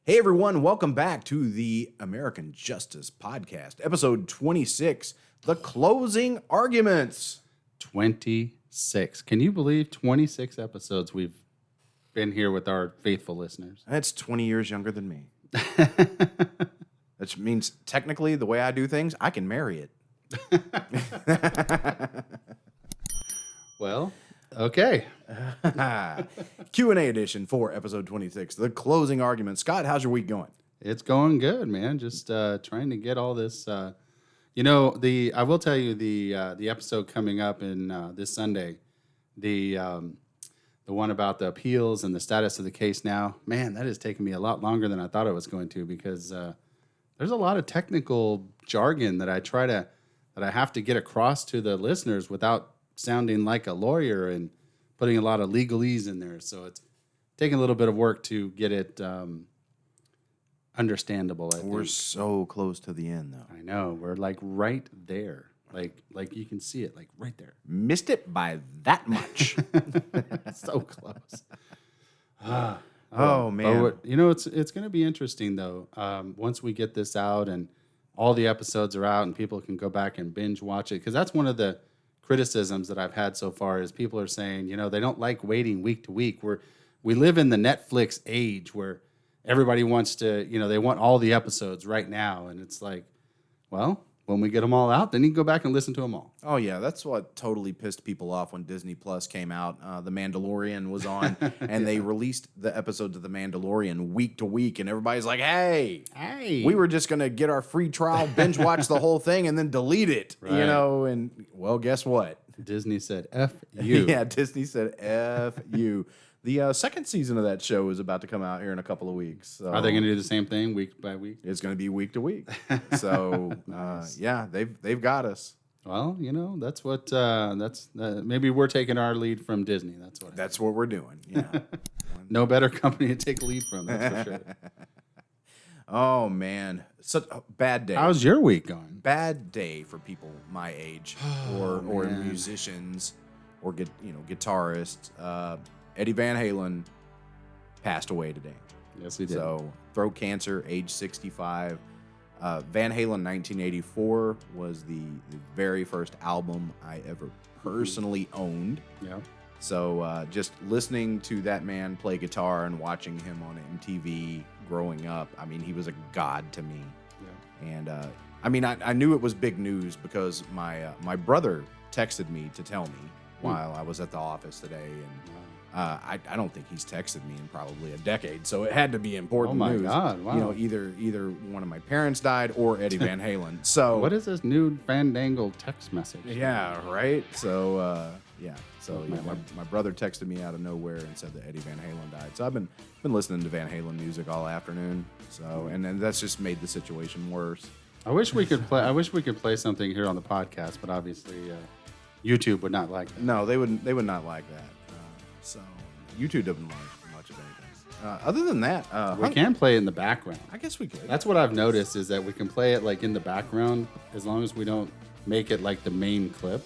Hey everyone, welcome back to the American Justice Podcast, episode 26, The Closing Arguments. 26. Can you believe 26 episodes we've been here with our faithful listeners? That's 20 years younger than me. Which means technically the way I do things, I can marry it. Well, okay. Q&A edition for episode 26, The Closing Arguments. Scott, how's your week going? It's going good, man. Just trying to get all this. I will tell you the episode coming up in this Sunday, the one about the appeals and the status of the case now. Man, that has taken me a lot longer than I thought it was going to because there's a lot of technical jargon that I have to get across to the listeners without sounding like a lawyer and putting a lot of legalese in there. So it's taking a little bit of work to get it understandable. We're so close to the end, though. I know. We're like right there. Like you can see it, like right there. Missed it by that much. So close. Oh, man. But, it's going to be interesting, though. Once we get this out and all the episodes are out and people can go back and binge watch it. Because that's one of the criticisms that I've had so far is people are saying, they don't like waiting week to week. We live in the Netflix age where everybody wants to, they want all the episodes right now. And it's like, well, when we get them all out, then you can go back and listen to them all. Oh, yeah. That's what totally pissed people off when Disney Plus came out. The Mandalorian was on, and they released the episodes of The Mandalorian week to week, and everybody's like, hey, we were just going to get our free trial, binge watch the whole thing, and then delete it, right. And, well, guess what? Disney said, F you. Yeah, Disney said, F you. The second season of that show is about to come out here in a couple of weeks. So are they going to do the same thing week by week? It's going to be week to week. So, nice. Yeah, they've got us. Well, that's what maybe we're taking our lead from Disney. That's what we're doing. Yeah. No better company to take lead from. That's for sure. Oh man, such a bad day. How's your week going? Bad day for people my age, or musicians, or guitarists. Eddie Van Halen passed away today. Yes, he did. So, throat cancer, age 65. Van Halen 1984 was the very first album I ever personally owned. Yeah. So, just listening to that man play guitar and watching him on MTV growing up, I mean, he was a god to me. Yeah. And, I knew it was big news because my brother texted me to tell me while I was at the office today, and I don't think he's texted me in probably a decade, so it had to be important news. Oh my God! Wow. Either one of my parents died or Eddie Van Halen. So what is this new fandangled text message? Yeah, right. So my brother texted me out of nowhere and said that Eddie Van Halen died. So I've been listening to Van Halen music all afternoon. So and then that's just made the situation worse. I wish we could play something here on the podcast, but obviously YouTube would not like that. No, they would not like that. So YouTube doesn't like much of anything. Other than that, we can play it in the background. I guess we could. That's what I've noticed is that we can play it like in the background as long as we don't make it like the main clip.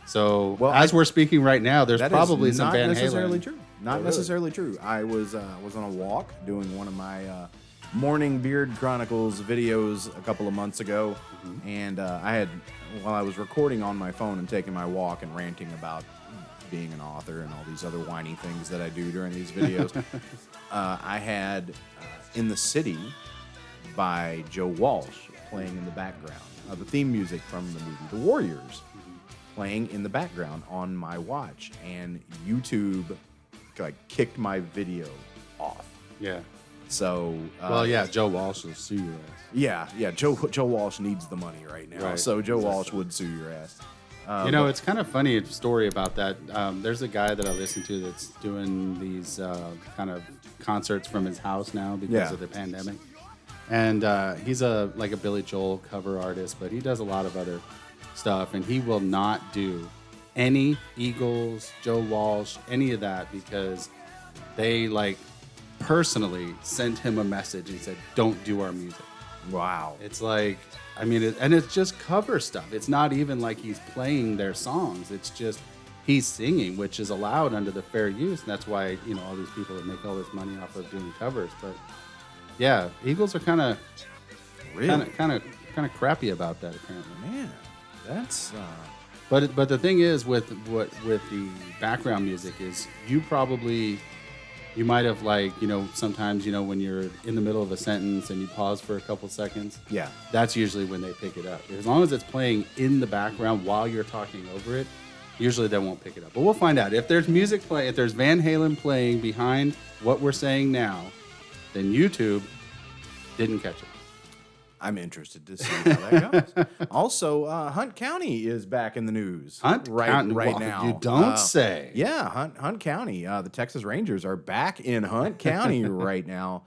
So as we're speaking right now, there's probably some Van Halen. Not necessarily true. Not necessarily true. I was on a walk doing one of my Morning Beard Chronicles videos a couple of months ago, and while I was recording on my phone and taking my walk and ranting about being an author and all these other whiny things that I do during these videos, I had In the City by Joe Walsh playing in the background. The theme music from the movie The Warriors playing in the background on my watch, and YouTube kicked my video off. Yeah. So Joe Walsh will sue your ass. Yeah. Joe Walsh needs the money right now, right. So Joe Walsh would sue your ass. It's kind of funny a story about that. There's a guy that I listen to that's doing these kind of concerts from his house now because of the pandemic. And he's a Billy Joel cover artist, but he does a lot of other stuff. And he will not do any Eagles, Joe Walsh, any of that because they personally sent him a message and said, "Don't do our music." Wow. It's like, and it's just cover stuff. It's not even like he's playing their songs. It's just he's singing, which is allowed under the fair use. And that's why, all these people that make all this money off of doing covers. But Yeah, Eagles are kind of Really? kind of crappy about that apparently. Man, that's But the thing is with the background music is you might have sometimes when you're in the middle of a sentence and you pause for a couple seconds. yeah. That's usually when they pick it up. As long as it's playing in the background while you're talking over it, usually they won't pick it up. But we'll find out. If there's music playing, if there's Van Halen playing behind what we're saying now, then YouTube didn't catch it. I'm interested to see how that goes. Also, Hunt County is back in the news. County, right well, now. You don't say. Yeah, Hunt County. The Texas Rangers are back in Hunt County right now.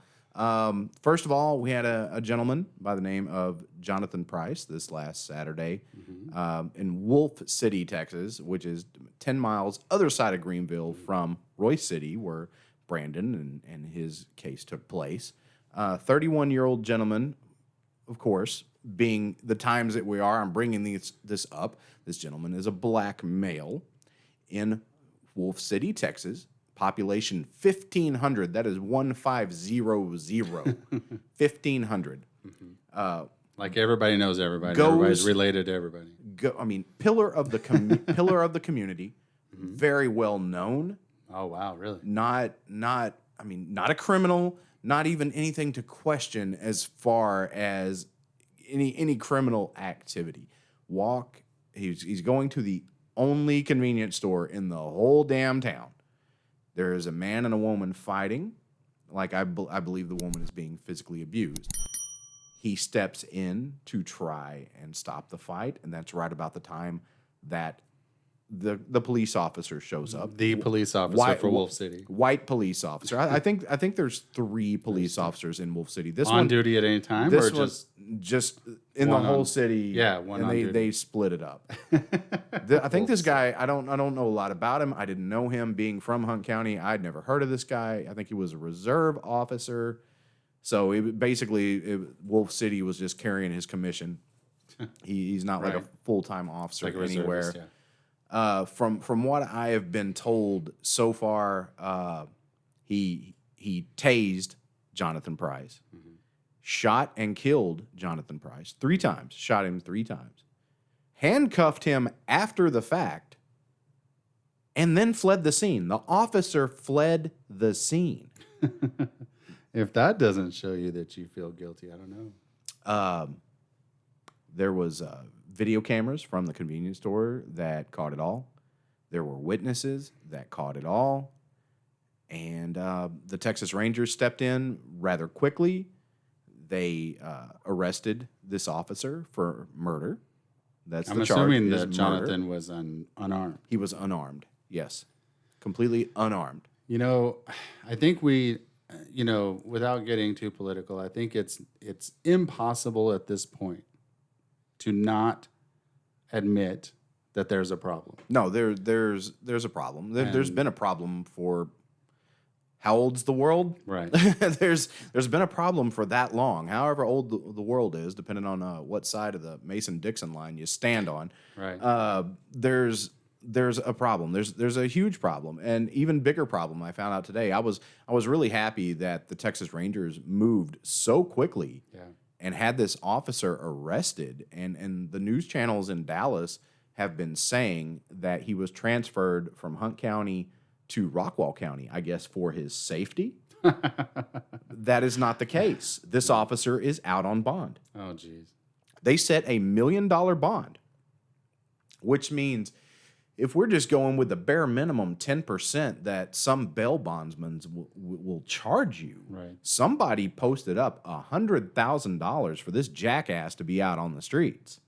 First of all, we had a gentleman by the name of Jonathan Price this last Saturday in Wolf City, Texas, which is 10 miles other side of Greenville from Royce City, where Brandon and his case took place. 31-year-old gentleman. Of course, being the times that we are, I'm bringing this up. This gentleman is a black male in Wolf City, Texas. Population 1,500. That is 1500. 1,500. Like everybody knows everybody. Goes- Everybody's related to everybody. Pillar of the pillar of the community. Very well known. Oh wow, really? Not a criminal. Not even anything to question as far as any criminal activity. He's going to the only convenience store in the whole damn town. There is a man and a woman fighting. Like I believe the woman is being physically abused. He steps in to try and stop the fight, and that's right about the time that the police officer shows up. The police officer for Wolf City. White police officer. I think there's 3 police officers in Wolf City. This on one duty at any time, This or was just in the whole city. Yeah, one on duty. They split it up. I think this guy. I don't know a lot about him. I didn't know him. Being from Hunt County, I'd never heard of this guy. I think he was a reserve officer. So Wolf City was just carrying his commission. He's not like a full-time officer like a anywhere. reservist, yeah. From what I have been told so far, he tased Jonathan Price, shot and killed Jonathan Price 3 times, shot him 3 times, handcuffed him after the fact, and then fled the scene. The officer fled the scene. If that doesn't show you that you feel guilty, I don't know. There was video cameras from the convenience store that caught it all. There were witnesses that caught it all. And the Texas Rangers stepped in rather quickly. They arrested this officer for murder. That's I'm the charge. assuming is that Jonathan was unarmed. He was unarmed. Yes. Completely unarmed. I think we, without getting too political, I think it's impossible at this point to not admit that there's a problem. No, there's a problem. There's been a problem for how old's the world? Right. there's been a problem for that long. However old the world is, depending on what side of the Mason-Dixon line you stand on. Right. There's a problem. There's a huge problem, and even bigger problem. I found out today. I was really happy that the Texas Rangers moved so quickly. Yeah. And had this officer arrested, and the news channels in Dallas have been saying that he was transferred from Hunt County to Rockwall County, I guess, for his safety. That is not the case. This officer is out on bond. Oh, geez. They set $1 million bond, which means if we're just going with the bare minimum 10% that some bail bondsmen will charge you, right? Somebody posted up $100,000 for this jackass to be out on the streets.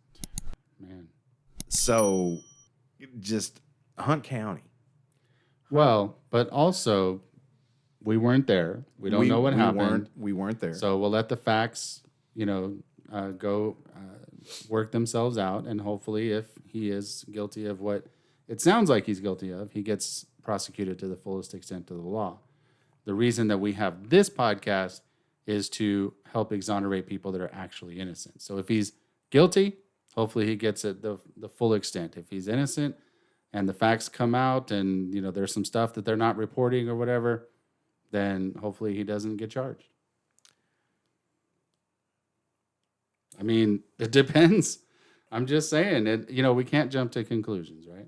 Man. So, just Hunt County. Well, but also, we weren't there. We don't know what happened. We weren't there. So we'll let the facts, go work themselves out, and hopefully, if he is guilty of what it sounds like he's guilty of, he gets prosecuted to the fullest extent of the law. The reason that we have this podcast is to help exonerate people that are actually innocent. So if he's guilty, hopefully he gets it the full extent. If he's innocent and the facts come out and there's some stuff that they're not reporting or whatever, then hopefully he doesn't get charged. I mean, it depends. I'm just saying it. We can't jump to conclusions, right?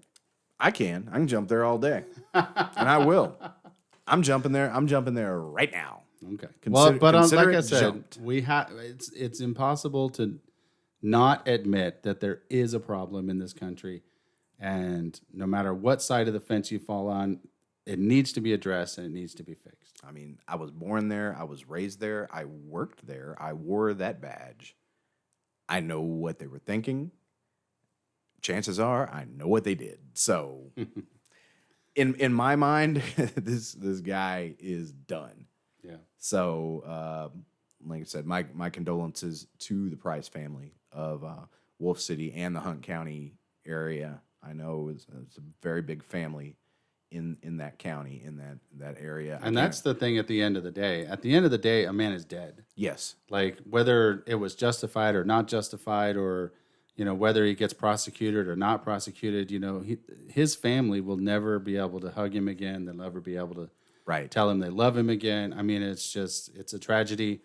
I can jump there all day, and I will. I'm jumping there. I'm jumping there right now. Okay. Like I said, jumped. we have. It's impossible to not admit that there is a problem in this country, and no matter what side of the fence you fall on, it needs to be addressed and it needs to be fixed. I mean, I was born there. I was raised there. I worked there. I wore that badge. I know what they were thinking. Chances are, I know what they did. So, in my mind, this guy is done. Yeah. So, like I said, my condolences to the Price family of Wolf City and the Hunt County area. I know it's a very big family in that county, in that area. And that's the thing at the end of the day. At the end of the day, a man is dead. Yes. Like whether it was justified or not justified, or whether he gets prosecuted or not prosecuted, his family will never be able to hug him again. They'll never be able to tell him they love him again. I mean, it's a tragedy,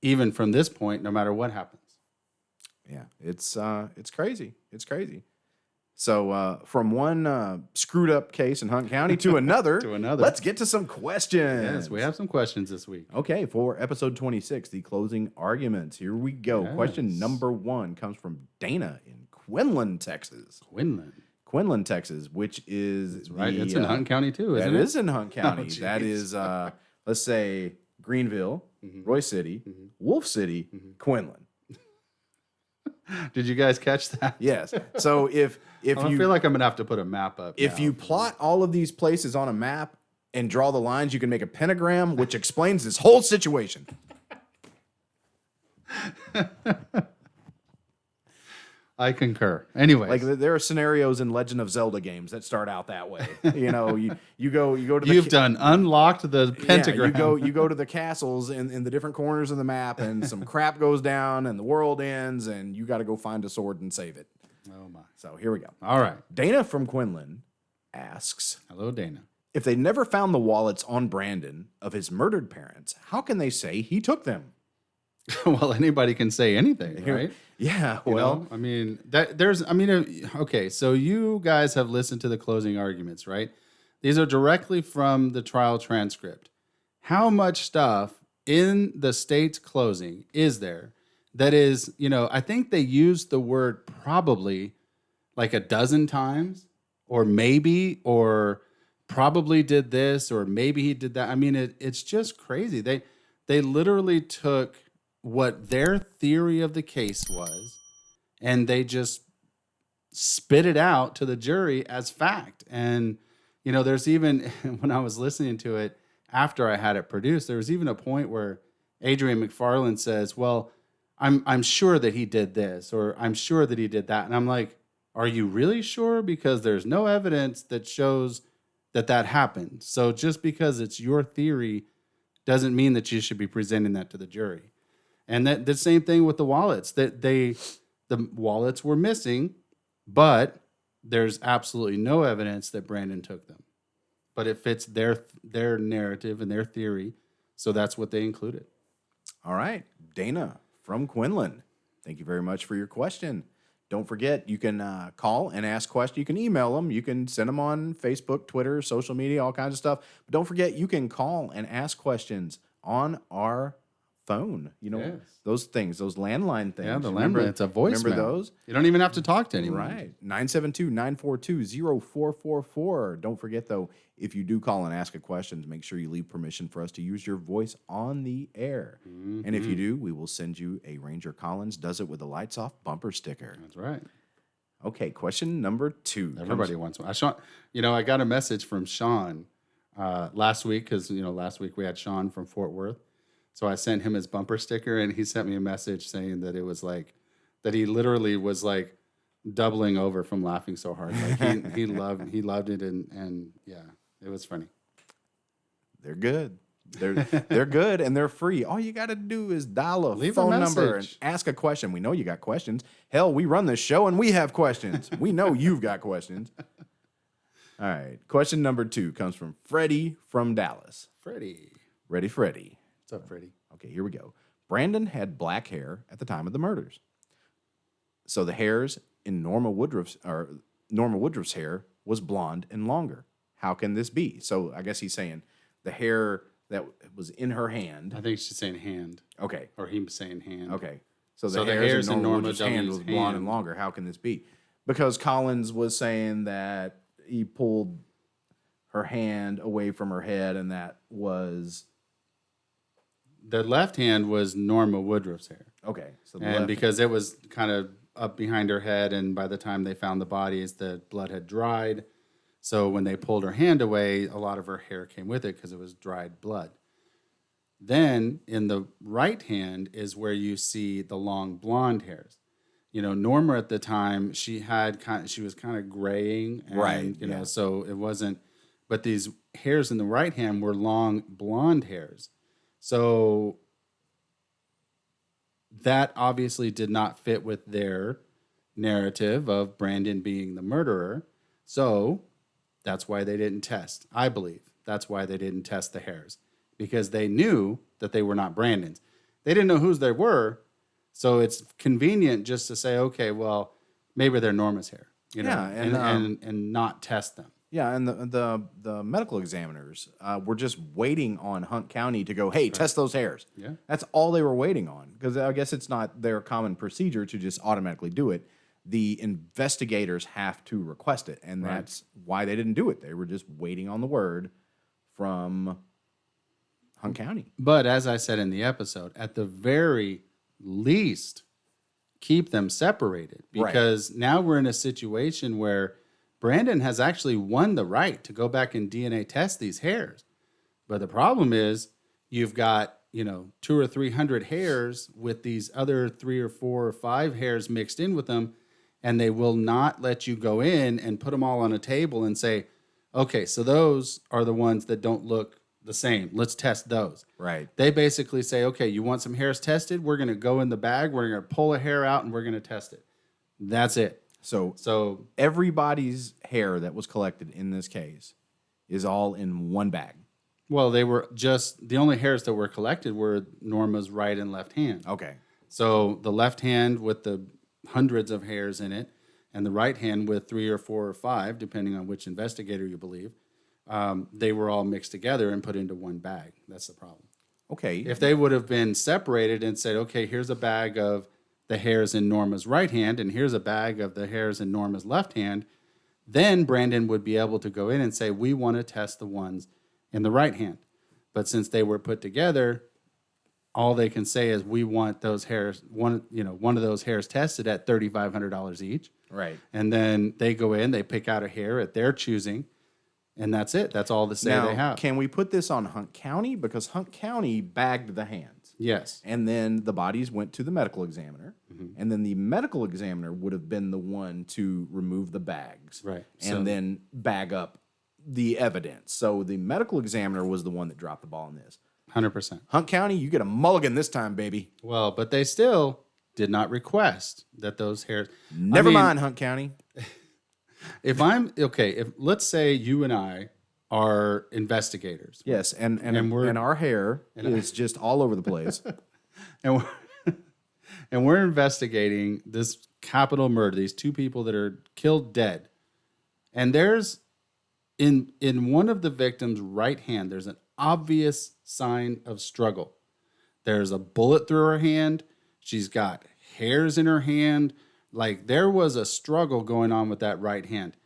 even from this point, no matter what happens. Yeah, it's crazy. It's crazy. So from one screwed up case in Hunt County to another, let's get to some questions. Yes, we have some questions this week. Okay, for episode 26, the closing arguments. Here we go. Yes. Question number 1 comes from Dana in Quinlan, Texas. Quinlan, Texas, which is... That's right. It's in Hunt County, too, isn't it? That is in Hunt County. That is, let's say, Greenville, Roy City, Wolf City, Quinlan. Did you guys catch that? Yes. So if I feel like I'm going to have to put a map up. If you plot all of these places on a map and draw the lines, you can make a pentagram, which explains this whole situation. I concur. Anyway, like there are scenarios in Legend of Zelda games that start out that way. You go to the You've done unlocked the pentagram. Yeah, you go to the castles in the different corners of the map, and some crap goes down, and the world ends, and you got to go find a sword and save it. Oh my! So here we go. All right. Dana from Quinlan asks, "Hello, Dana. If they never found the wallets on Brandon of his murdered parents, how can they say he took them?" Well, anybody can say anything, right? Yeah. Well, I mean, okay. So you guys have listened to the closing arguments, right? These are directly from the trial transcript. How much stuff in the state's closing is there that is, I think they used the word probably like a dozen times, or maybe, or probably did this, or maybe he did that. I mean, it's just crazy. They literally took what their theory of the case was, and they just spit it out to the jury as fact. And, there's even, when I was listening to it after I had it produced, there was even a point where Adrienne McFarland says, well, I'm sure that he did this, or I'm sure that he did that. And I'm like, are you really sure? Because there's no evidence that shows that happened. So just because it's your theory doesn't mean that you should be presenting that to the jury. And that the same thing with the wallets. The wallets were missing, but there's absolutely no evidence that Brandon took them. But it fits their narrative and their theory, so that's what they included. All right, Dana from Quinlan, thank you very much for your question. Don't forget, you can call and ask questions. You can email them. You can send them on Facebook, Twitter, social media, all kinds of stuff. But don't forget, you can call and ask questions on our phone. Yes. Those things, those landline things. Yeah, the landline. It's a voicemail. Remember those? You don't even have to talk to anyone. Right. 972-942-0444. Don't forget, though, if you do call and ask a question, make sure you leave permission for us to use your voice on the air. Mm-hmm. And if you do, we will send you a Ranger Collins Does It With the Lights Off bumper sticker. That's right. Okay, question number 2. Everybody wants one. I got a message from Sean last week, because last week we had Sean from Fort Worth. So I sent him his bumper sticker, and he sent me a message saying that it was like, that he literally was like doubling over from laughing so hard. Like he loved it, and yeah, it was funny. They're good. They're good, and they're free. All you got to do is dial a phone number and ask a question. We know you got questions. Hell, we run this show, and we have questions. We know you've got questions. All right. Question number 2 comes from Freddie from Dallas. Freddie. Ready, Freddie. What's up, Freddie? Okay, here we go. Brandon had black hair at the time of the murders. So the hairs in Norma Woodruff's hair was blonde and longer. How can this be? So I guess he's saying the hair that was in her hand. I think she's saying hand. Okay. Or he's saying hand. Okay. So the hairs in Norma Woodruff's hand was blonde hand. and longer. How can this be? Because Collins was saying that he pulled her hand away from her head, and that was... The left hand was Norma Woodruff's hair. Okay. So because it was kind of up behind her head, and by the time they found the bodies, the blood had dried. So when they pulled her hand away, a lot of her hair came with it because it was dried blood. Then in the right hand is where you see the long blonde hairs. Norma at the time, she was kind of graying, and, right? So it wasn't. But these hairs in the right hand were long blonde hairs. So that obviously did not fit with their narrative of Brandon being the murderer. So that's why they didn't test. I believe that's why they didn't test the hairs, because they knew that they were not Brandon's. They didn't know whose they were. So it's convenient just to say, okay, well, maybe they're Norma's hair, and not test them. Yeah, and the medical examiners were just waiting on Hunt County to go, hey, test those hairs. Yeah. That's all they were waiting on, because I guess it's not their common procedure to just automatically do it. The investigators have to request it, and that's why they didn't do it. They were just waiting on the word from Hunt County. But as I said in the episode, at the very least, keep them separated, because now we're in a situation where Brandon has actually won the right to go back and DNA test these hairs. But the problem is you've got, 200 or 300 hairs with these other 3 or 4 or 5 hairs mixed in with them, and they will not let you go in and put them all on a table and say, okay, so those are the ones that don't look the same. Let's test those. Right. They basically say, okay, you want some hairs tested? We're going to go in the bag. We're going to pull a hair out, and we're going to test it. That's it. So everybody's hair that was collected in this case is all in one bag. Well, they were just the only hairs that were collected were Norma's right and left hand. Okay. So the left hand with the hundreds of hairs in it, and the right hand with 3 or 4 or 5, depending on which investigator you believe, they were all mixed together and put into one bag. That's the problem. Okay. If they would have been separated and said, okay, here's a bag of the hairs in Norma's right hand, and here's a bag of the hairs in Norma's left hand, then Brandon would be able to go in and say, we want to test the ones in the right hand. But since they were put together, all they can say is, we want those hairs, one of those hairs tested at $3,500 each. Right. And then they go in, they pick out a hair at their choosing, and that's it. That's all to say they have. Can we put this on Hunt County? Because Hunt County bagged the hands. Yes. And then the bodies went to the medical examiner. Mm-hmm. And then the medical examiner would have been the one to remove the bags. Right. And then bag up the evidence. So the medical examiner was the one that dropped the ball on this. 100%. Hunt County, you get a mulligan this time, baby. Well, but they still did not request that those hairs... Never mind, Hunt County. If let's say you and I are investigators. Yes, and our hair is just all over the place. and we're investigating this capital murder, these 2 people that are killed dead. And there's, in one of the victims' right hand, there's an obvious sign of struggle. There's a bullet through her hand. She's got hairs in her hand. Like, there was a struggle going on with that right hand.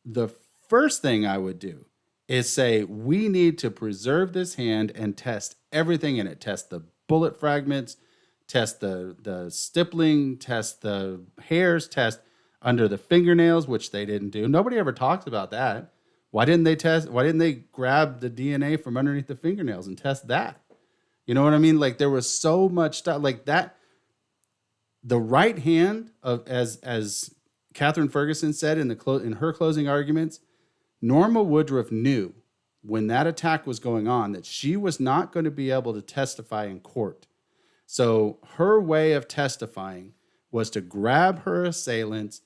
The first thing I would do is say, we need to preserve this hand and test everything in it. Test the bullet fragments, test the stippling, test the hairs, test under the fingernails, which they didn't do. Nobody ever talks about that. Why didn't they grab the DNA from underneath the fingernails and test that? You know what I mean? Like, there was so much stuff like that. The right hand of, as Katherine Ferguson said in her closing arguments, Norma Woodruff knew when that attack was going on that she was not going to be able to testify in court. So her way of testifying was to grab her assailant's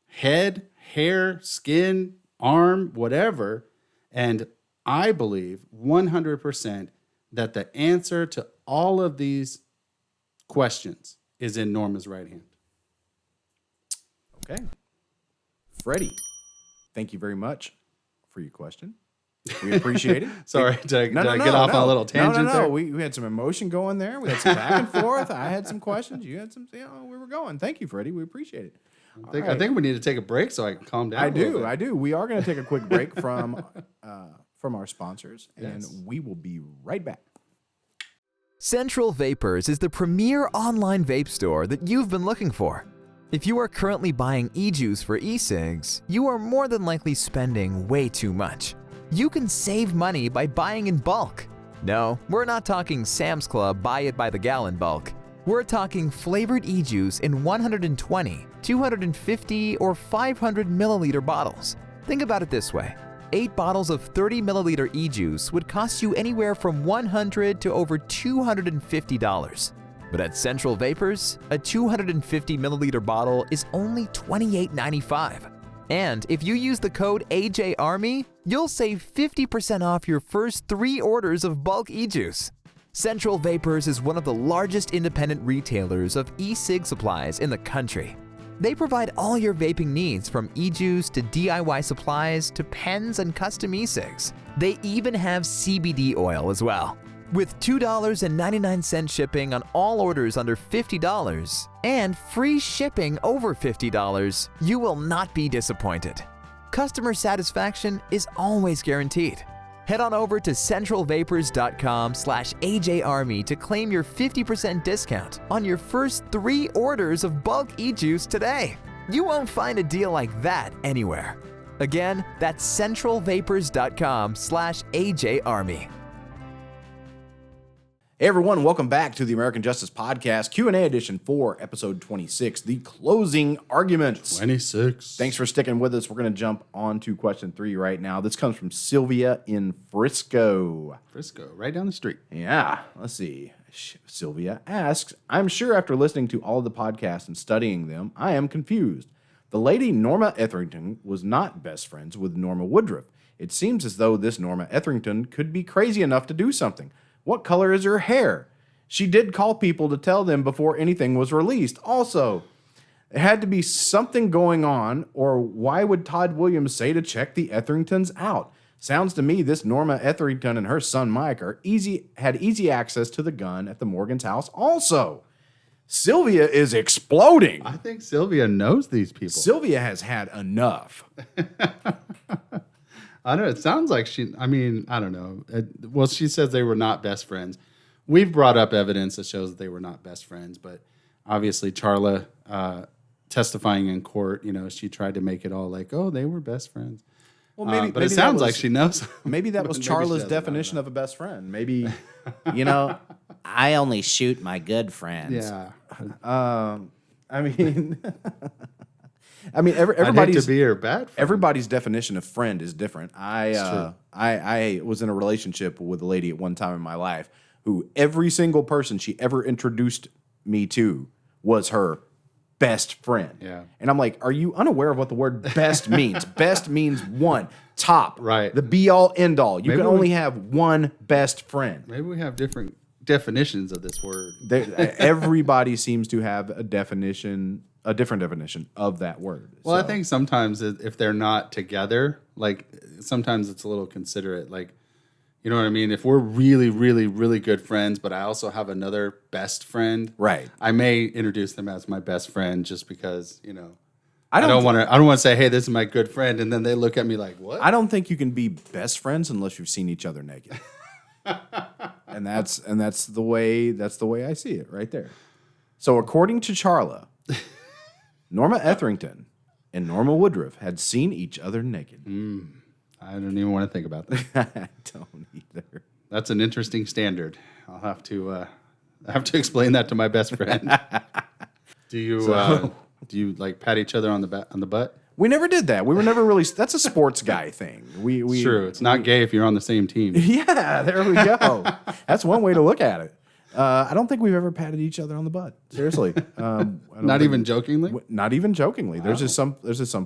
head, hair, skin, arm, whatever, and I believe 100% that the answer to all of these questions is in Norma's right hand. Okay. Freddie, thank you very much for your question. We appreciate it. Sorry, did I get off on a little tangent there? We had some emotion going there. We had some back and forth. I had some questions. You had some, we were going. Thank you, Freddie. We appreciate it. I think we need to take a break so I can calm down. I do. We are going to take a quick break from our sponsors, and we will be right back. Central Vapors is the premier online vape store that you've been looking for. If you are currently buying e-juice for e-cigs, you are more than likely spending way too much. You can save money by buying in bulk. No, we're not talking Sam's Club buy it by the gallon bulk. We're talking flavored e-juice in 120, 250, or 500 milliliter bottles. Think about it this way. 8 bottles of 30 milliliter e-juice would cost you anywhere from $100 to over $250. But at Central Vapors, a 250 milliliter bottle is only $28.95. And if you use the code AJARMY, you'll save 50% off your first 3 orders of bulk e-juice. Central Vapors is one of the largest independent retailers of e-cig supplies in the country. They provide all your vaping needs from e-juice to DIY supplies to pens and custom e-cigs. They even have CBD oil as well. With $2.99 shipping on all orders under $50 and free shipping over $50, you will not be disappointed. Customer satisfaction is always guaranteed. Head on over to centralvapors.com/AJARMY to claim your 50% discount on your first 3 orders of bulk e-juice today. You won't find a deal like that anywhere. Again, that's centralvapors.com/AJARMY. Hey everyone, welcome back to the American Justice Podcast, Q&A edition for episode 26, the closing arguments. 26. Thanks for sticking with us. We're going to jump on to question 3 right now. This comes from Sylvia in Frisco. Frisco, right down the street. Yeah, let's see. Sylvia asks, I'm sure after listening to all of the podcasts and studying them, I am confused. The lady Norma Etherington was not best friends with Norma Woodruff. It seems as though this Norma Etherington could be crazy enough to do something. What color is her hair? She did call people to tell them before anything was released. Also, there had to be something going on, or why would Todd Williams say to check the Etheringtons out? Sounds to me this Norma Etherington and her son Mike had easy access to the gun at the Morgan's house also. Sylvia is exploding. I think Sylvia knows these people. Sylvia has had enough. I don't know. It sounds like I don't know. Well, she says they were not best friends. We've brought up evidence that shows that they were not best friends, but obviously Charla testifying in court, she tried to make it all like, oh, they were best friends. Well, maybe, but it sounds like she knows. Maybe that was Charla's definition of a best friend. Maybe, I only shoot my good friends. Yeah. Everybody's to be her bad friend. Everybody's definition of friend is different. I was in a relationship with a lady at one time in my life who every single person she ever introduced me to was her best friend. Yeah. And I'm like, are you unaware of what the word best means? Best means one, top, right? The be all end all. You can only have one best friend. Maybe we have different definitions of this word. Everybody seems to have a different definition of that word. Well, I think sometimes if they're not together, like sometimes it's a little considerate. Like, you know what I mean? If we're really, really, really good friends, but I also have another best friend, right? I may introduce them as my best friend just because, I don't want to say, hey, this is my good friend, and then they look at me like, what? I don't think you can be best friends unless you've seen each other naked. and that's the way I see it right there. So according to Charla, Norma Etherington and Norma Woodruff had seen each other naked. I don't even want to think about that. I don't either. That's an interesting standard. I'll have to explain that to my best friend. Do you like pat each other on the butt? We never did that. We were never really. That's a sports guy thing. It's true. It's not gay if you're on the same team. Yeah, there we go. That's one way to look at it. I don't think we've ever patted each other on the butt. Seriously. Not even jokingly? Not even jokingly. There's just some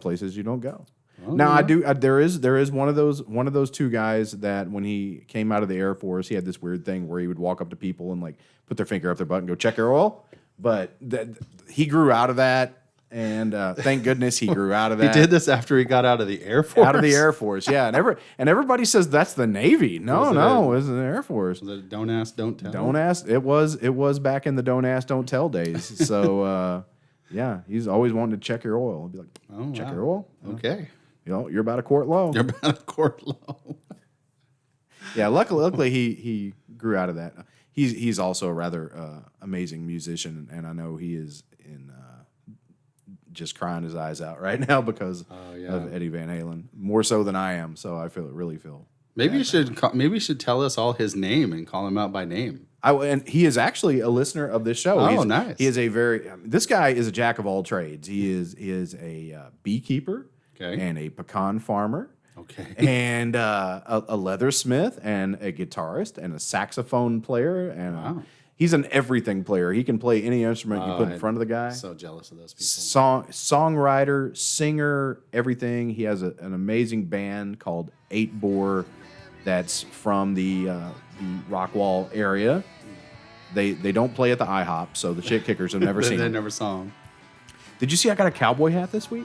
places you don't go. Now I do. There is one of those two guys that when he came out of the Air Force, he had this weird thing where he would walk up to people and like put their finger up their butt and go check your oil. But he grew out of that, and thank goodness he grew out of that. He did this after he got out of the Air Force. Out of the Air Force, yeah. And everybody says that's the Navy. No, it was the Air Force. Was it don't ask, don't tell? Don't ask. It was back in the don't ask, don't tell days. So yeah, he's always wanting to check your oil. He'd be like, check your oil. Okay. You're about a quart low. You're about a quart low. Yeah, luckily he grew out of that. He's also a rather amazing musician, and I know he is in just crying his eyes out right now because of Eddie Van Halen, more so than I am. So I really feel. Maybe you should tell us all his name and call him out by name. And he is actually a listener of this show. Oh, nice. He is this guy is a jack of all trades. He is a beekeeper and a pecan farmer. Okay. And a leathersmith and a guitarist and a saxophone player. And he's an everything player. He can play any instrument you put in front of the guy. So jealous of those people. Songwriter, singer, everything. He has an amazing band called 8 Bore that's from the Rockwall area. They don't play at the IHOP, so the shit kickers have never seen They him. never saw him. Did you see I got a cowboy hat this week?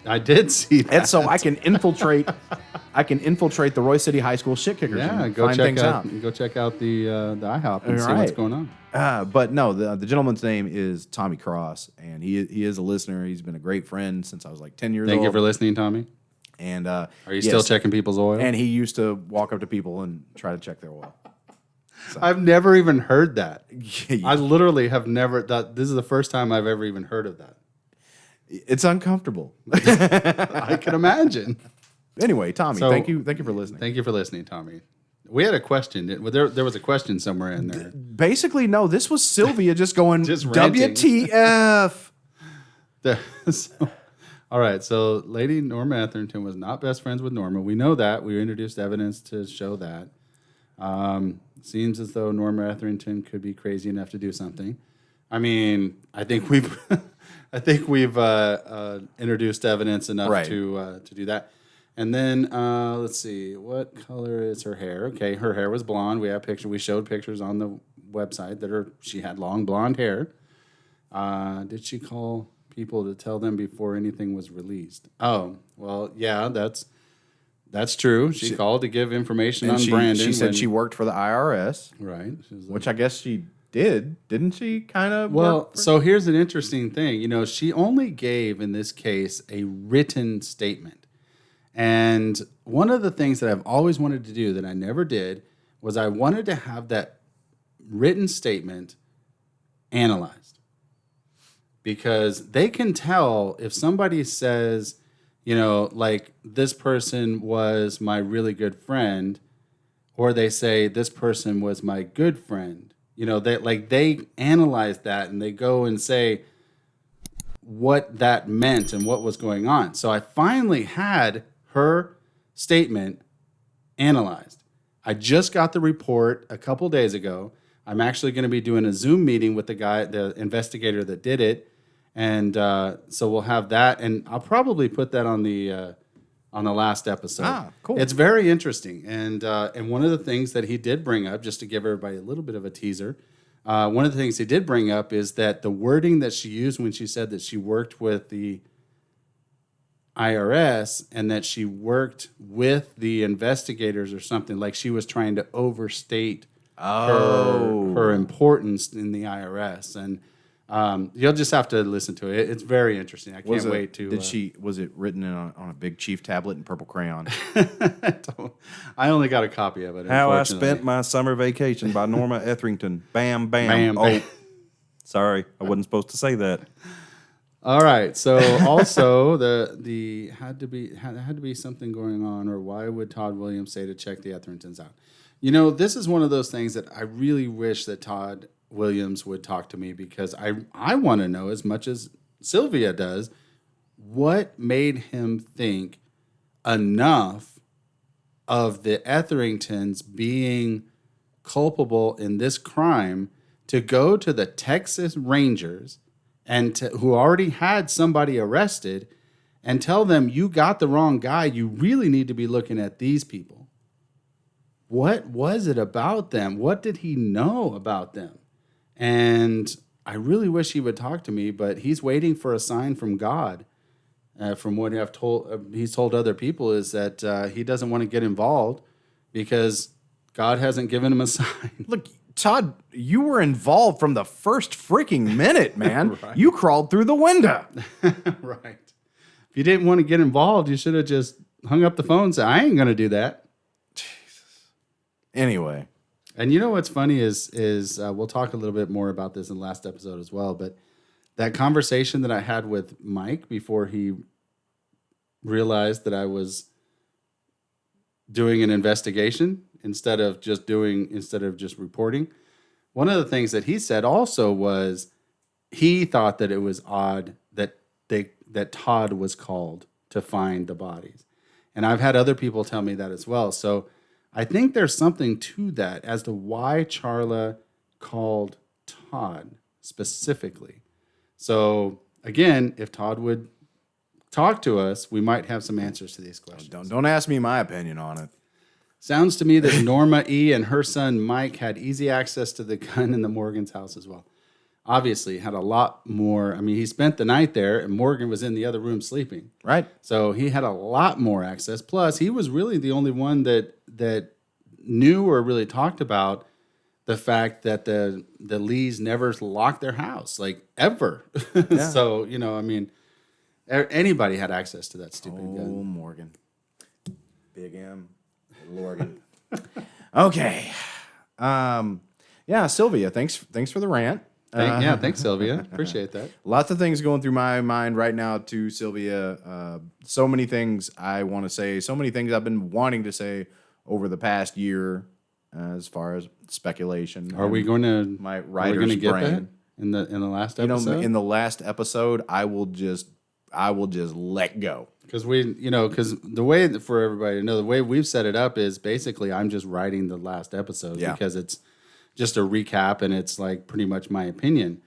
I did see that. And so I can infiltrate the Roy City High School shit kickers. Yeah, and go find check things out. Go check out the IHOP and see Right. what's going on. But no, the gentleman's name is Tommy Cross, and he is a listener. He's been a great friend since I was like 10 years old. Thank you for listening, Tommy. And Are you still checking people's oil? And he used to walk up to people and try to check their oil. So. I've never even heard that. Yeah. I literally have never. This is the first time I've ever even heard of that. It's uncomfortable. I can imagine. Anyway, Tommy, So- thank you for listening. Thank you for listening, Tommy. We had a question. There was a question somewhere in there. Basically, no, this was Sylvia just going, Just ranting. WTF. All right, so Lady Norma Etherington was not best friends with Norma. We know that. We introduced evidence to show that. Seems as though Norma Etherington could be crazy enough to do something. I mean, I think we've introduced evidence enough to do that. And then let's see, what color is her hair? Okay, her hair was blonde. We have pictures. We showed pictures on the website she had long blonde hair. Did she call people to tell them before anything was released? Oh, well, yeah, that's true. She called to give information on Brandon. She said she worked for the IRS. Right. Which I guess she didn't she? Kind of. Well, so here's an interesting thing. She only gave in this case a written statement. And one of the things that I've always wanted to do that I never did was I wanted to have that written statement analyzed. Because they can tell if somebody says, like this person was my really good friend, or they say this person was my good friend. They analyze that and they go and say what that meant and what was going on. So I finally had her statement analyzed. I just got the report a couple days ago. I'm actually going to be doing a Zoom meeting with the investigator that did it. And so we'll have that, and I'll probably put that on the last episode. Cool. It's very interesting, and one of the things that he did bring up, just to give everybody a little bit of a teaser, one of the things he did bring up is that the wording that she used when she said that she worked with the IRS and that she worked with the investigators or something, like she was trying to overstate her importance in the IRS, and you'll just have to listen to it. It's very interesting. I can't wait to. Was it written on a big chief tablet in purple crayon? I only got a copy of it. How I Spent My Summer Vacation by Norma Etherington. Bam, bam. Bam, Oh, bam. sorry, I wasn't supposed to say that. All right. So also the had to be something going on, or why would Todd Williams say to check the Etheringtons out? This is one of those things that I really wish that Todd Williams would talk to me, because I want to know as much as Sylvia does, what made him think enough of the Etheringtons being culpable in this crime to go to the Texas Rangers and who already had somebody arrested and tell them you got the wrong guy. You really need to be looking at these people. What was it about them? What did he know about them? And I really wish he would talk to me, but he's waiting for a sign from God. From what he's told other people is that he doesn't want to get involved because God hasn't given him a sign. Look, Todd, you were involved from the first freaking minute, man. Right. You crawled through the window. Right. If you didn't want to get involved, you should have just hung up the phone and said, I ain't going to do that. Anyway. And you know what's funny is we'll talk a little bit more about this in the last episode as well, but that conversation that I had with Mike before he realized that I was doing an investigation instead of just reporting. One of the things that he said also was he thought that it was odd that Todd was called to find the bodies. And I've had other people tell me that as well. So I think there's something to that as to why Charla called Todd specifically. So again, if Todd would talk to us, we might have some answers to these questions. Don't ask me my opinion on it. Sounds to me that Norma E. and her son Mike had easy access to the gun in the Morgan's house as well. Obviously, had a lot more. I mean, he spent the night there, and Morgan was in the other room sleeping. Right. So he had a lot more access. Plus, he was really the only one that knew or really talked about the fact that the Lees never locked their house, like ever. Yeah. So, I mean, anybody had access to that stupid gun. Oh, Morgan. Big M. Lorgan. Okay. Yeah, Sylvia, thanks for the rant. Thanks, Sylvia. Appreciate that. Lots of things going through my mind right now to Sylvia. So many things I want to say. So many things I've been wanting to say over the past year, as far as speculation. Are we going to my writer's get brain that in the last episode? In the last episode, I will just let go. Because the way for everybody to know, the way we've set it up is basically I'm just writing the last episode because it's just a recap and it's like pretty much my opinion.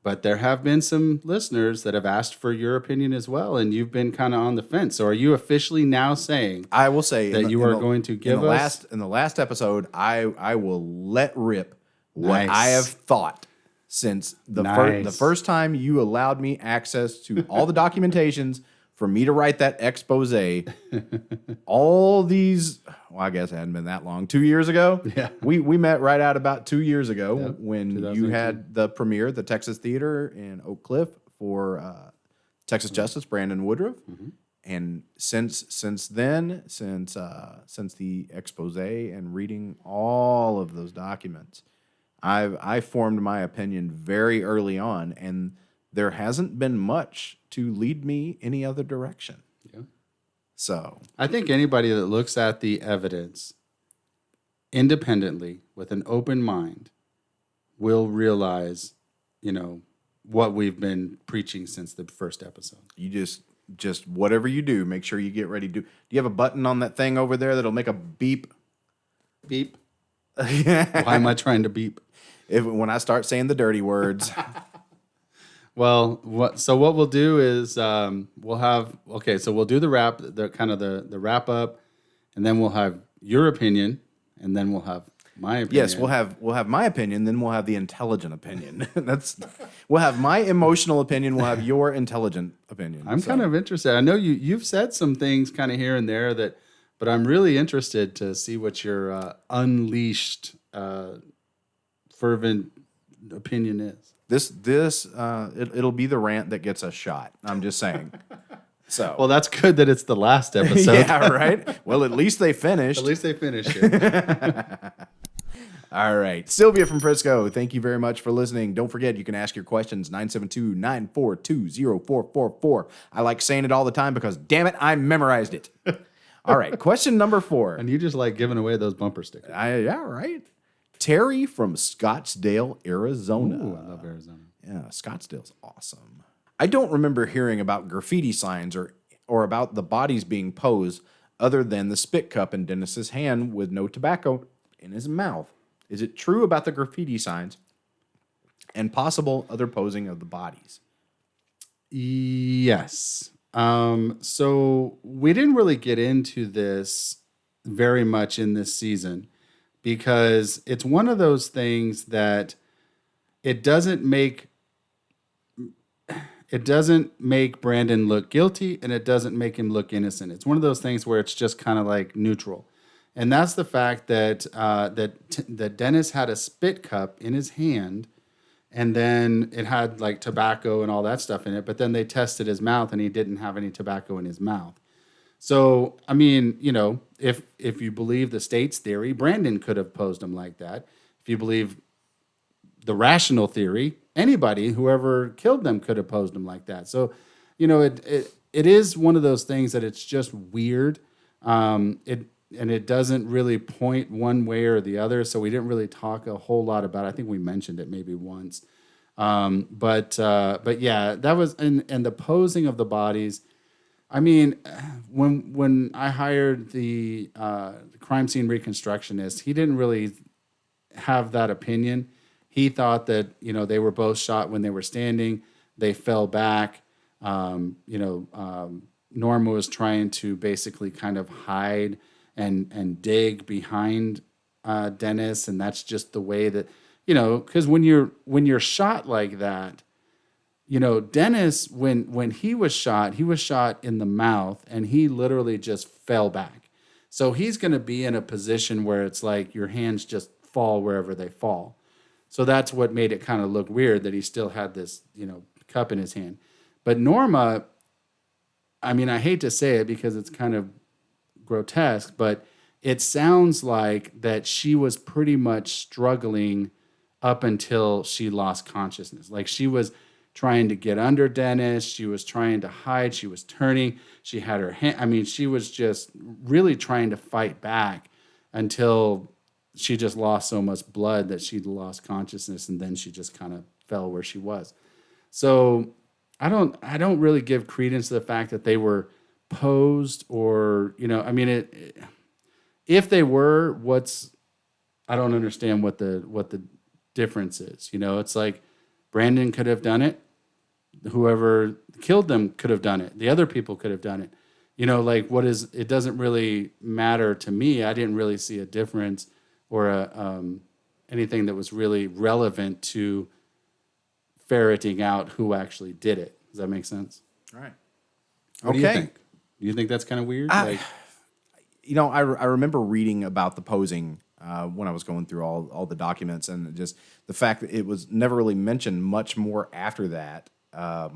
But there have been some listeners that have asked for your opinion as well, and you've been kind of on the fence. So are you officially now saying I will say that you are going to give us in the last episode, I will let rip what I have thought since the first time you allowed me access to all the documentations for me to write that expose. All these, well, I guess it hadn't been that long. 2 years ago, we met right out about 2 years ago when you had the premiere, the Texas Theater in Oak Cliff for Texas Justice Brandon Woodruff, and since then, since the expose and reading all of those documents, I formed my opinion very early on, and there hasn't been much to lead me any other direction. Yeah. So I think anybody that looks at the evidence independently with an open mind will realize, what we've been preaching since the first episode. You just whatever you do, make sure you get ready to do. Do you have a button on that thing over there that'll make a beep? Beep. Why am I trying to beep? When I start saying the dirty words. Well, what we'll do is we'll do the wrap, the wrap up, and then we'll have your opinion, and then we'll have my opinion. Yes, we'll have my opinion, then we'll have the intelligent opinion. We'll have my emotional opinion, we'll have your intelligent opinion. I'm kind of interested. I know you've said some things kind of here and there but I'm really interested to see what your unleashed fervent opinion is. It'll be the rant that gets us shot. I'm just saying. So well, that's good that it's the last episode. Yeah, right. Well, at least they finished. At least they finished it. All right. Sylvia from Frisco, thank you very much for listening. Don't forget, you can ask your questions, 972-942-0444. I like saying it all the time because, damn it, I memorized it. All right. Question number 4. And you just like giving away those bumper stickers. Yeah, right. Terry from Scottsdale, Arizona. Ooh, I love Arizona. Yeah, Scottsdale's awesome. I don't remember hearing about graffiti signs or about the bodies being posed other than the spit cup in Dennis's hand with no tobacco in his mouth. Is it true about the graffiti signs and possible other posing of the bodies? Yes. So we didn't really get into this very much in this season because it's one of those things that it doesn't make Brandon look guilty and it doesn't make him look innocent. It's one of those things where it's just kind of like neutral. And that's the fact that that Dennis had a spit cup in his hand, and then it had like tobacco and all that stuff in it. But then they tested his mouth, and he didn't have any tobacco in his mouth. So I mean, you know, if you believe the state's theory, Brandon could have posed him like that. If you believe the rational theory, anybody, whoever killed them, could have posed him like that. So, you know, it is one of those things that it's just weird. It doesn't really point one way or the other. So we didn't really talk a whole lot about it. I think we mentioned it maybe once. But yeah, that was, and the posing of the bodies. I mean, when I hired the crime scene reconstructionist, he didn't really have that opinion. He thought that, you know, they were both shot when they were standing. They fell back. Norma was trying to basically kind of hide and dig behind Dennis, and that's just the way that, you know, because when you're shot like that, you know, Dennis, when he was shot in the mouth, and he literally just fell back. So he's going to be in a position where it's like your hands just fall wherever they fall. So that's what made it kind of look weird that he still had this, you know, cup in his hand. But Norma, I mean, I hate to say it because it's kind of grotesque, but it sounds like that she was pretty much struggling up until she lost consciousness. Like she was trying to get under Dennis. She was trying to hide. She was turning. She had her hand. I mean, she was just really trying to fight back until she just lost so much blood that she lost consciousness, and then she just kind of fell where she was. So I don't really give credence to the fact that they were posed, or, you know, I mean, if they were, I don't understand what the difference is. You know, it's like Brandon could have done it. Whoever killed them could have done it. The other people could have done it. You know, like it doesn't really matter to me. I didn't really see a difference or anything that was really relevant to ferreting out who actually did it. Does that make sense? All right. What do you think? Do you think that's kind of weird? You know, I remember reading about the posing when I was going through all the documents, and just the fact that it was never really mentioned much more after that. I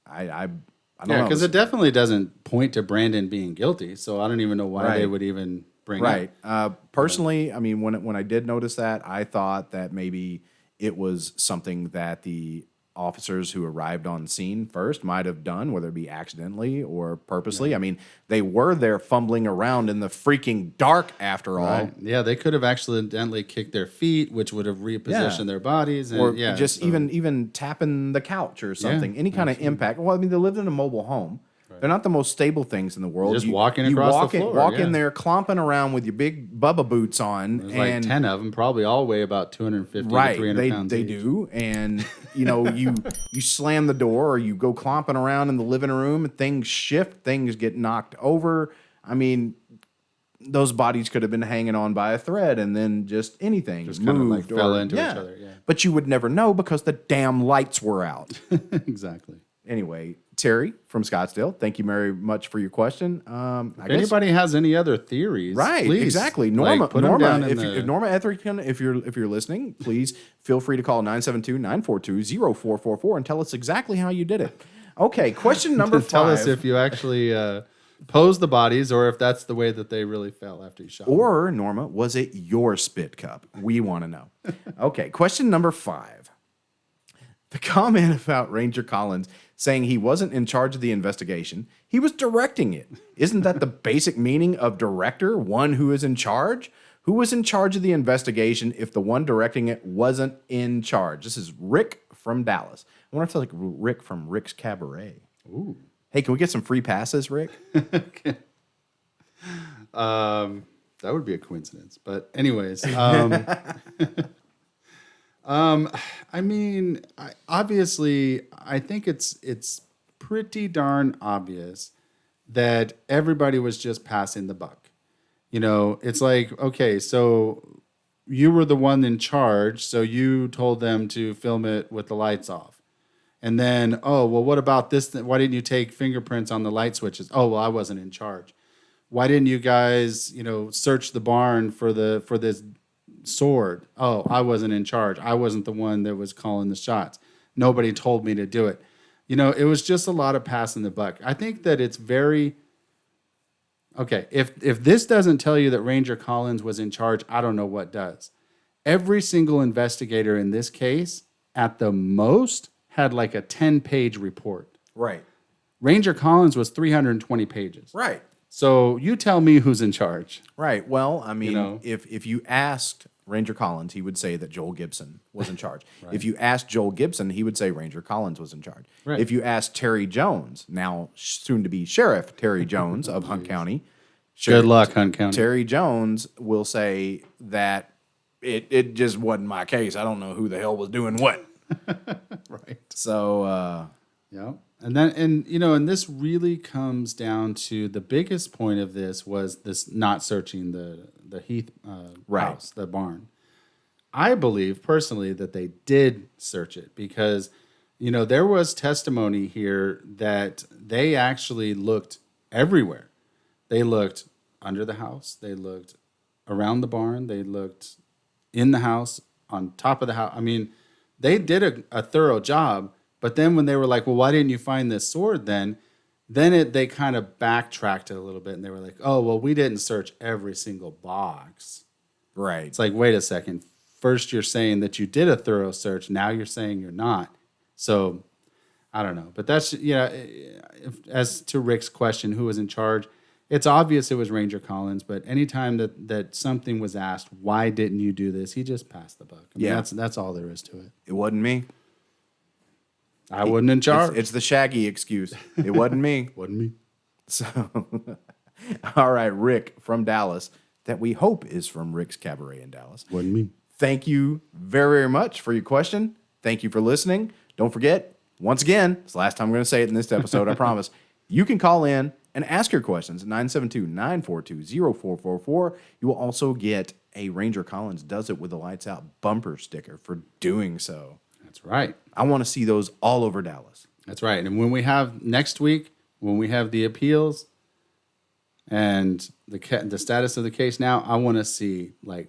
don't know. Because it definitely doesn't point to Brandon being guilty, so I don't even know why they would even bring it up. Personally, I mean, when I did notice that, I thought that maybe it was something that the officers who arrived on scene first might have done, whether it be accidentally or purposely. Yeah. I mean, they were there fumbling around in the freaking dark after all. Right. Yeah, they could have accidentally kicked their feet, which would have repositioned their bodies. And, or even tapping the couch or something. Any kind of impact. Well, I mean, they lived in a mobile home. Right. They're not the most stable things in the world. Just walking across the floor. Walk in there, clomping around with your big Bubba boots on. There's like 10 of them, probably all weigh about 250 to 300 pounds They each. do. And, you know, you slam the door or you go clomping around in the living room, things shift, things get knocked over. I mean, those bodies could have been hanging on by a thread, and then just anything just kind of like fell into each other. Yeah. But you would never know because the damn lights were out. Exactly. Anyway, Terry from Scottsdale, thank you very much for your question. If anybody has any other theories, right? Please, exactly. Norma, if Norma Etherington, if you're listening, please feel free to call 972-942-0444 and tell us exactly how you did it. Okay, question number 5. Tell us if you actually posed the bodies, or if that's the way that they really fell after you shot them. Or Norma, was it your spit cup? We want to know. Okay, question number 5. The comment about Ranger Collins saying he wasn't in charge of the investigation, he was directing it. Isn't that the basic meaning of director, one who is in charge? Who was in charge of the investigation if the one directing it wasn't in charge? This is Rick from Dallas. I wonder if it's like Rick from Rick's Cabaret. Ooh. Hey, can we get some free passes, Rick? Okay. That would be a coincidence. But anyways, I mean, obviously, I think it's pretty darn obvious that everybody was just passing the buck. You know, it's like, okay, so you were the one in charge, so you told them to film it with the lights off. And then, oh, well, what about this? Why didn't you take fingerprints on the light switches? Oh, well, I wasn't in charge. Why didn't you guys, search the barn for this sword? Oh, I wasn't in charge. I wasn't the one that was calling the shots. Nobody told me to do it. It was just a lot of passing the buck. I think that it's very... Okay, if this doesn't tell you that Ranger Collins was in charge, I don't know what does. Every single investigator in this case, at the most, had like a 10-page report. Right. Ranger Collins was 320 pages. Right. So you tell me who's in charge. Right. Well, I mean, if you asked Ranger Collins, he would say that Joel Gibson was in charge. Right. If you asked Joel Gibson, he would say Ranger Collins was in charge. Right. If you asked Terry Jones, now soon to be Sheriff Terry Jones of Hunt County, good luck, Hunt County. Terry Jones will say that it just wasn't my case. I don't know who the hell was doing what. Right. So yeah. And this really comes down to the biggest point of this was this not searching the Heath house, the barn. I believe personally that they did search it because, there was testimony here that they actually looked everywhere. They looked under the house. They looked around the barn. They looked in the house, on top of the house. I mean, they did a thorough job. But then when they were like, well, why didn't you find this sword then? They kind of backtracked it a little bit. And they were like, oh, well, we didn't search every single box. Right. It's like, wait a second. First you're saying that you did a thorough search. Now you're saying you're not. So I don't know. But that's, as to Rick's question, who was in charge? It's obvious it was Ranger Collins, but anytime that something was asked, why didn't you do this? He just passed the buck. I mean, that's all there is to it. It wasn't me. I wasn't in charge. It's the Shaggy excuse. It wasn't me. Wasn't me. So, all right, Rick from Dallas, that we hope is from Rick's Cabaret in Dallas. Wasn't me. Thank you very, very much for your question. Thank you for listening. Don't forget, once again, it's the last time I'm going to say it in this episode, I promise. You can call in and ask your questions at 972-942-0444. You will also get a Ranger Collins Does It With the Lights Out bumper sticker for doing so. That's right. I want to see those all over Dallas. That's right. And when we have next week, when we have the appeals and the status of the case now, I want to see like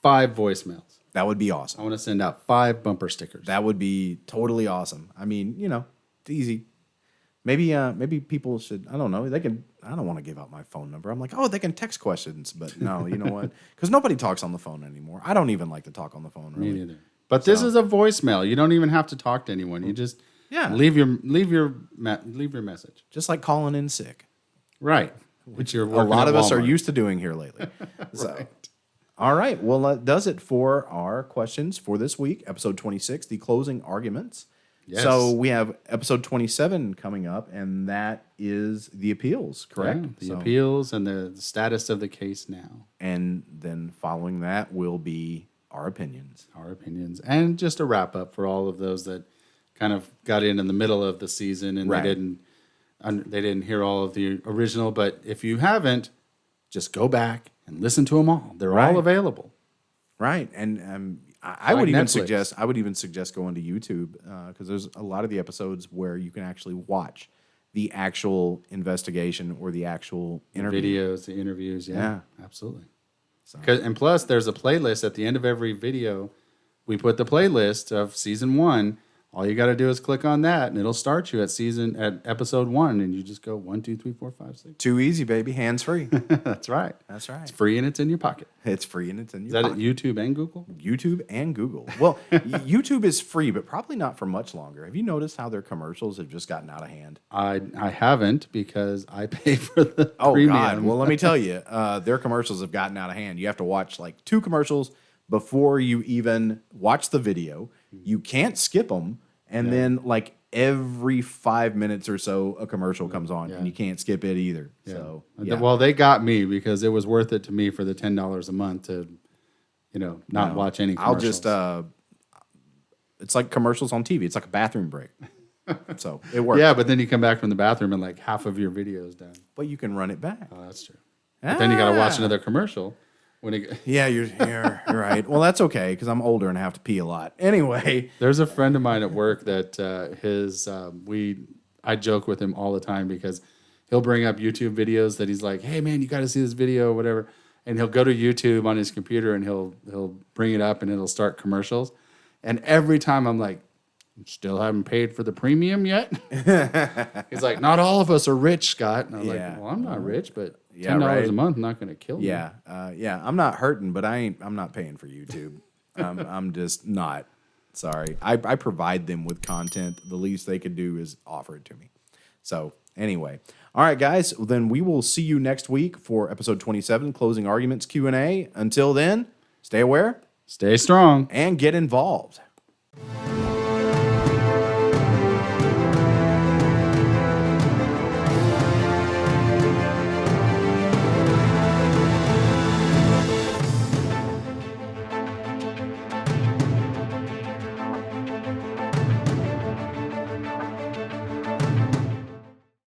5 voicemails. That would be I awesome. want to send out 5 bumper stickers. That would be totally awesome. I mean, it's easy. Maybe people should, I don't know, I don't want to give out my phone number. I'm like, oh, they can text questions. But no, you know what? Because nobody talks on the phone anymore. I don't even like to talk on the phone, really. Me neither. But this is a voicemail. You don't even have to talk to anyone. You just leave your message. Just like calling in sick. Right. Which a lot of us are used to doing here lately. Right. All right. Well, that does it for our questions for this week, episode 26, the closing arguments. Yes. So we have episode 27 coming up, and that is the appeals, correct? Yeah, the appeals and the status of the case now. And then following that will be our opinions. Our opinions. And just a wrap up for all of those that kind of got in the middle of the season and they didn't hear all of the original. But if you haven't, just go back and listen to them all. They're all available. Right. And I would even suggest going to YouTube because there's a lot of the episodes where you can actually watch the actual investigation or the actual interview. Videos, the interviews. Yeah. Absolutely. So. And plus, there's a playlist at the end of every video. We put the playlist of season 1. All you got to do is click on that, and it'll start you at episode 1, and you just go 1, 2, 3, 4, 5, 6. Too easy, baby. Hands free. That's right. That's right. It's free and it's in your pocket. It's free and it's in your pocket. Is that at YouTube and Google? YouTube and Google. Well, YouTube is free, but probably not for much longer. Have you noticed how their commercials have just gotten out of hand? I haven't because I pay for the premium. God. Well, let me tell you, their commercials have gotten out of hand. You have to watch like 2 commercials before you even watch the video. You can't skip them. And then, like, every 5 minutes or so, a commercial comes on, and you can't skip it either. Yeah. So, well, they got me because it was worth it to me for the $10 a month to, not watch any commercials. It's like commercials on TV. It's like a bathroom break. So it works. Yeah, but then you come back from the bathroom and like half of your video is done. But you can run it back. Oh, that's true. But then you got to watch another commercial. Yeah, you're right. Well, that's okay because I'm older and I have to pee a lot. Anyway, There's a friend of mine at work that I joke with him all the time because he'll bring up YouTube videos that he's like, hey man, you got to see this video or whatever, and he'll go to YouTube on his computer and he'll bring it up and it'll start commercials, and every time I'm like, still haven't paid for the premium yet. He's like, not all of us are rich, Scott. And I'm like, well, I'm not rich, but $10 a month not going to kill me. Yeah. I'm not hurting, but I'm not paying for YouTube. I'm just not. Sorry. I provide them with content. The least they could do is offer it to me. So anyway, all right, guys. Well, then we will see you next week for episode 27, closing arguments Q&A. Until then, stay aware, Stay strong, and get involved.